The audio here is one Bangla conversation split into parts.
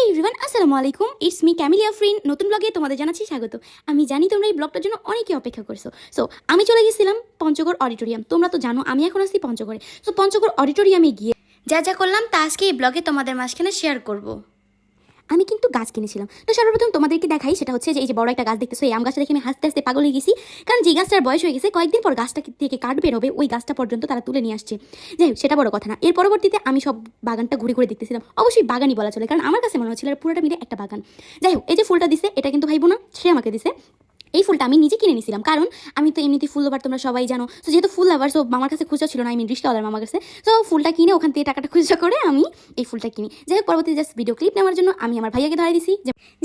এভরিওয়ান আসসালামু আলাইকুম, ইটস মি ক্যামিলিয়া ফ্রিন। নতুন ব্লগে তোমাদের জানাচ্ছি স্বাগত। আমি জানি তোমরা এই ব্লগটার জন্য অনেকে অপেক্ষা করছো। সো আমি চলে গেছিলাম পঞ্চগড় অডিটোরিয়াম। তোমরা তো জানো আমি এখন আসছি পঞ্চগড়ে। সো পঞ্চগড় অডিটোরিয়ামে গিয়ে যা যা করলাম তা আজকে এই ব্লগে তোমাদের মাঝখানে শেয়ার করব। আমি কিন্তু গাছ কিনেছিলাম। তো সর্বপ্রথম তোমাদেরকে দেখাই, সেটা হচ্ছে যে এই যে বড় একটা গাছ দেখতেছো, এই আম গাছটা দেখে আমি হাসতে হাসতে পাগল হয়ে গেছি। কারণ যে গাছটার বয়স হয়ে গেছে, কয়েকদিন পর গাছটা থেকে কাঠ বের হবে, ওই গাছটা পর্যন্ত তারা তুলে নিয়ে আসছে। যাই হোক, সেটা বড় কথা না। এর পরবর্তীতে আমি সব বাগানটা ঘুরে ঘুরে দেখতেছিলাম। অবশ্যই বাগানই বলা চলে, কারণ আমার কাছে মনে হচ্ছিল পুরোটা মিলে একটা বাগান। যাই হোক, এই যে ফুলটা দিছে, এটা কিন্তু ভাইবো না, সে আমাকে দিছে। এই ফুলটা আমি নিজে কিনে নিয়েছিলাম, কারণ আমি তো এমনিতেই ফুল লাভার, তোমরা সবাই জানো। তো যেহেতু ফুল লাভার, সো মামার কাছে খুচরা ছিল না, আমি রিস্কাওয়ালার মামার কাছে। তো ফুলটা কিনে ওখান থেকে টাকাটা খুচরা করে আমি এই ফুলটা কিনি। যাই হোক, পরবর্তী জাস্ট ভিডিও ক্লিপ নেওয়ার জন্য আমি আমার ভাইয়াকে ধরে দিছি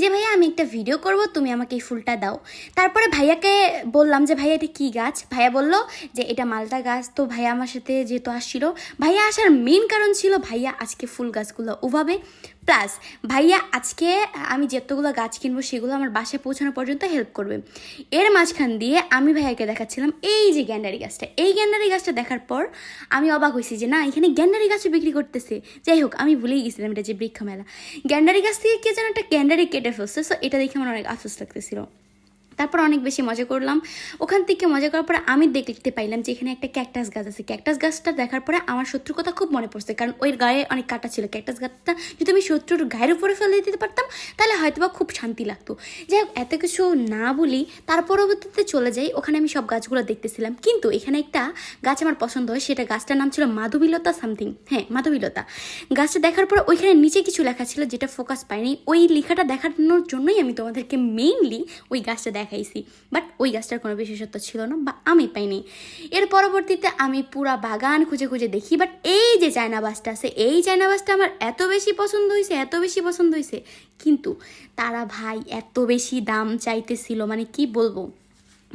যে ভাইয়া আমি একটা ভিডিও করব, তুমি আমাকে এই ফুলটা দাও। তারপরে ভাইয়াকে বললাম যে ভাইয়া এটা কী গাছ। ভাইয়া বলল যে এটা মালটা গাছ। তো ভাইয়া আমার সাথে যেহেতু আসছিল, ভাইয়া আসার মেন কারণ ছিল ভাইয়া আজকে ফুল গাছগুলো উভাবে, প্লাস ভাইয়া আজকে আমি যতগুলো গাছ কিনবো সেগুলো আমার বাসায় পৌঁছানো পর্যন্ত হেল্প করবে। এর মাঝখান দিয়ে আমি ভাইয়াকে দেখাচ্ছিলাম এই যে গ্যান্ডারি গাছটা। এই গ্যান্ডারি গাছটা দেখার পর আমি অবাক হয়েছি যে না, এখানে গ্যান্ডারি গাছও বিক্রি করতেছে। যাই হোক, আমি ভুলেই গেছিলাম এটা যে বৃক্ষ মেলা। গ্যান্ডারি গাছ থেকে কে যেন একটা গ্যান্ডারি কেটে ফেলছে। সো এটা দেখে আমার অনেক আফসোস লাগতেছিল। তারপর অনেক বেশি মজা করলাম। ওখান থেকে মজা করার পরে আমি দেখতে পাইলাম যে এখানে একটা ক্যাকটাস গাছ আছে। ক্যাকটাস গাছটা দেখার পরে আমার শত্রুর কথা খুব মনে পড়ছে, কারণ ওই গায়ে অনেক কাটা ছিল। ক্যাকটাস গাছটা যদি আমি শত্রুর গায়ের উপরে ফেলে দিতে পারতাম তাহলে হয়তোবা খুব শান্তি লাগতো। যাই হোক, এত কিছু না বলি, তার পরবর্তীতে চলে যাই। ওখানে আমি সব গাছগুলো দেখতেছিলাম, কিন্তু এখানে একটা গাছ আমার পছন্দ হয়। সেটা গাছটার নাম ছিল মাধবীলতা সামথিং, হ্যাঁ মাধবীলতা। গাছটা দেখার পর ওইখানে নিচে কিছু লেখা ছিল যেটা ফোকাস পাইনি। ওই লেখাটা দেখানোর জন্যই আমি তোমাদেরকে মেইনলি ওই গাছটা দেখাইছি, বাট ওই গাছটার কোনো বিশেষত্ব ছিল না বা আমি পাইনি। এর পরবর্তীতে আমি পুরা বাগান খুঁজে খুঁজে দেখি, বাট এই যে চায়না বাসটা আছে, এই চায়না বাসটা আমার এত বেশি পছন্দ হয়েছে, এত বেশি পছন্দ হয়েছে, কিন্তু তারা ভাই এত বেশি দাম চাইতেছিল, মানে কি বলবো।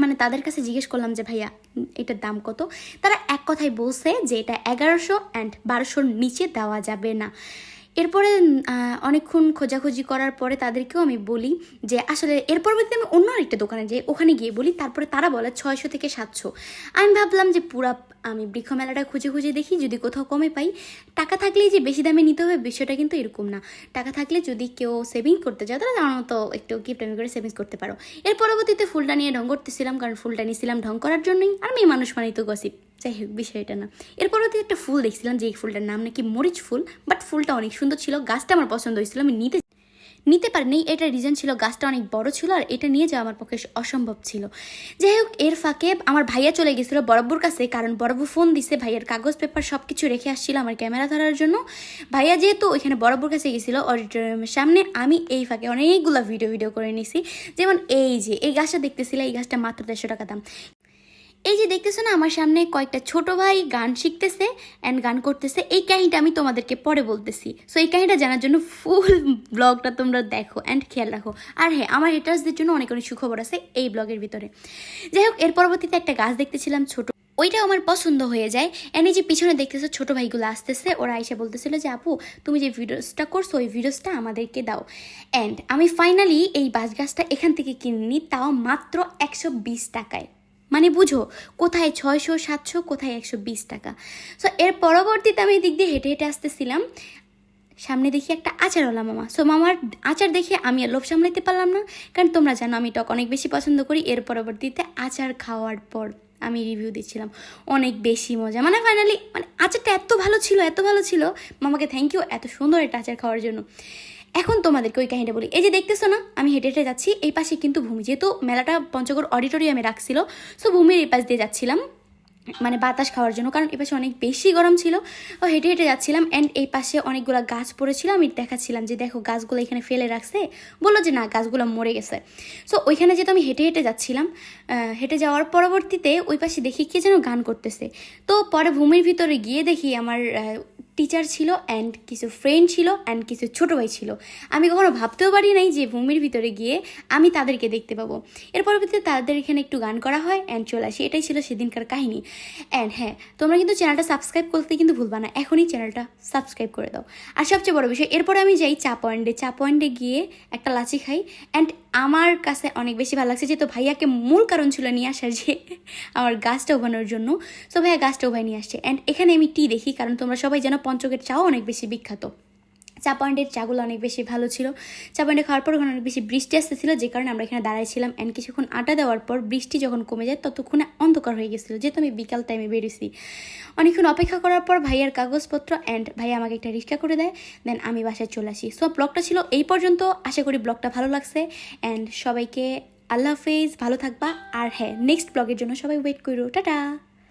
মানে তাদের কাছে জিজ্ঞেস করলাম যে ভাইয়া এটার দাম কত। তারা এক কথায় বলছে যে এটা 1100 অ্যান্ড 1200-র নিচে দেওয়া যাবে না। এরপরে অনেকক্ষণ খোঁজাখুঁজি করার পরে তাদেরকেও আমি বলি যে আসলে এর পরবর্তীতে আমি অন্য আরেকটা দোকানে যাই, ওখানে গিয়ে বলি। তারপরে তারা বলে 600 থেকে 700। আমি ভাবলাম যে পুরা আমি বৃক্ষ মেলাটা খুঁজে খুঁজে দেখি, যদি কোথাও কমে পাই। টাকা থাকলেই যে বেশি দামে নিতে হবে বিষয়টা কিন্তু এরকম না। টাকা থাকলে যদি কেউ সেভিং করতে চায় তাহলে আমার মতো একটু গিফট আমি করে সেভিংস করতে পারো। এর পরবর্তীতে ফুলটা নিয়ে ঢং করতেছিলাম, কারণ ফুলটা নিয়েছিলাম ঢং করার জন্যই। আর মেয়ে মানুষ মানেই তো গসিপ। যাই হোক, বিষয়টা না। এর পরবর্তীতে একটা ফুল দেখছিলাম যে এই ফুলটার নাম নাকি মরিচ ফুল, বাট ফুলটা অনেক সুন্দর ছিল। গাছটা আমার পছন্দ হয়েছিল, আমি নিতে পারিনি। এটা রিজন ছিল গাছটা অনেক বড় ছিল, আর এটা নিয়ে যাওয়া আমার পক্ষে অসম্ভব ছিল। যাই হোক, এর ফাঁকে আমার ভাইয়া চলে গেছিলো বড়ব্বুর কাছে, কারণ বড়ব্বু ফোন দিছে, ভাইয়ার কাগজ পেপার সব কিছু রেখে আসছিল আমার ক্যামেরা ধরার জন্য। ভাইয়া যেহেতু ওইখানে বড়ব্বুর কাছে গেছিলো অডিটোরিয়ামের সামনে, আমি এই ফাঁকে অনেকগুলো ভিডিও করে নিছি। যেমন এই যে এই গাছটা দেখতেছিল, এই গাছটা মাত্র 150 টাকা দাম। এই যে দেখতেছো না আমার সামনে কয়েকটা ছোট ভাই গান শিখতেছে অ্যান্ড গান করতেছে। এই কাহিনীটা আমি তোমাদেরকে পরে বলতেছি। সো এই কাহিনীটা জানার জন্য ফুল ব্লগটা তোমরা দেখো অ্যান্ড খেয়াল রাখো। আর হ্যাঁ, আমার হেটার্সদের জন্য অনেক অনেক সুখবর আছে এই ব্লগের ভিতরে। যাই হোক, এর পরবর্তীতে একটা গাছ দেখতেছিলাম ছোট, ওইটাও আমার পছন্দ হয়ে যায়। এনে যে পিছনে দেখতেছো ছোট ভাইগুলো আসতেছে, ওরা এসে বলতেছিল যে আপু তুমি যে ভিডিওসটা করছো ওই ভিডিওসটা আমাদেরকে দাও। অ্যান্ড আমি ফাইনালি এই বাঁশ গাছটা এখান থেকে কিনি, তাও মাত্র 120 টাকায়। মানে বুঝো, কোথায় 600 700, কোথায় 120 টাকা। সো এর পরবর্তীতে আমি দিক দিয়ে হেঁটে হেঁটে আসতেছিলাম, সামনে দেখি একটা আচারওয়ালা মামা। সো মামার আচার দেখে আমি আর লোভ সামলাইতে পারলাম না, কারণ তোমরা জানো আমি টক অনেক বেশি পছন্দ করি। এর পরবর্তীতে আচার খাওয়ার পর আমি রিভিউ দিচ্ছিলাম, অনেক বেশি মজা। মানে ফাইনালি মানে আচারটা এত ভালো ছিল, এত ভালো ছিল। মামাকে থ্যাংক ইউ এত সুন্দর একটা আচার খাওয়ার জন্য। এখন তোমাদেরকে ওই কাহিনীটা বলি। এই যে দেখতেছো না আমি হেঁটে হেঁটে যাচ্ছি, এই পাশে কিন্তু ভূমি, যেহেতু মেলাটা পঞ্চগড় অডিটোরিয়ামে রাখছিল, সো ভূমির এই পাশ দিয়ে যাচ্ছিলাম মানে বাতাস খাওয়ার জন্য, কারণ এই পাশে অনেক বেশি গরম ছিল। ও হেঁটে হেঁটে যাচ্ছিলাম, অ্যান্ড এই পাশে অনেকগুলো গাছ পড়েছিল। আমি দেখাচ্ছিলাম যে দেখো গাছগুলো এখানে ফেলে রাখছে, বললো যে না গাছগুলো মরে গেছে। সো ওইখানে যেহেতু আমি হেঁটে হেঁটে যাচ্ছিলাম, হেঁটে যাওয়ার পরবর্তীতে ওই পাশে দেখি কে যেন গান করতেছে। তো পরে ভূমির ভিতরে গিয়ে দেখি আমার টিচার ছিল অ্যান্ড কিছু ফ্রেন্ড ছিল অ্যান্ড কিছু ছোটো ভাই ছিল। আমি কখনো ভাবতেও পারি নাই যে ভূমির ভিতরে গিয়ে আমি তাদেরকে দেখতে পাবো। এর পরবর্তীতে তাদের এখানে একটু গান করা হয় অ্যান্ড চলে আসি। এটাই ছিল সেদিনকার কাহিনী। অ্যান্ড হ্যাঁ, তোমরা কিন্তু চ্যানেলটা সাবস্ক্রাইব করতে কিন্তু ভুলবা না, এখনই চ্যানেলটা সাবস্ক্রাইব করে দাও। আর সবচেয়ে বড় বিষয়, এরপরে আমি যাই চা পয়েন্টে গিয়ে একটা লাচি খাই। অ্যান্ড আমার কাছে অনেক বেশি ভালো লাগছে, যেহেতু ভাইয়াকে মূল কারণ ছিল নিয়ে আসার যে আমার গাছটা উভানোর জন্য। সো ভাইয়া গাছটা উভাই নিয়ে আসছে। অ্যান্ড এখানে আমি টি দেখি, কারণ তোমরা সবাই জানো পঞ্চগড়ের চাও অনেক বেশি বিখ্যাত। চা পয়েন্টের চাগুলো অনেক বেশি ভালো ছিল। চা পয়েন্টে খাওয়ার পর ওখানে অনেক বেশি বৃষ্টি আসতেছিল, যে কারণে আমরা এখানে দাঁড়াইছিলাম। অ্যান্ড কিছুক্ষণ আড্ডা দেওয়ার পর বৃষ্টি যখন কমে যায় ততক্ষণে অন্ধকার হয়ে গেছিলো, যেহেতু আমি বিকাল টাইমে বেরিয়েছি। অনেকক্ষণ অপেক্ষা করার পর ভাইয়ার কাগজপত্র অ্যান্ড ভাইয়া আমাকে একটা রিক্সা করে দেয়, দেন আমি বাসায় চলে আসি। সো ব্লগটা ছিল এই পর্যন্ত, আশা করি ব্লগটা ভালো লাগছে। অ্যান্ড সবাইকে আল্লাহ হাফেজ, ভালো থাকবা। আর হ্যাঁ, নেক্সট ব্লগের জন্য সবাই ওয়েট করো, টাটা।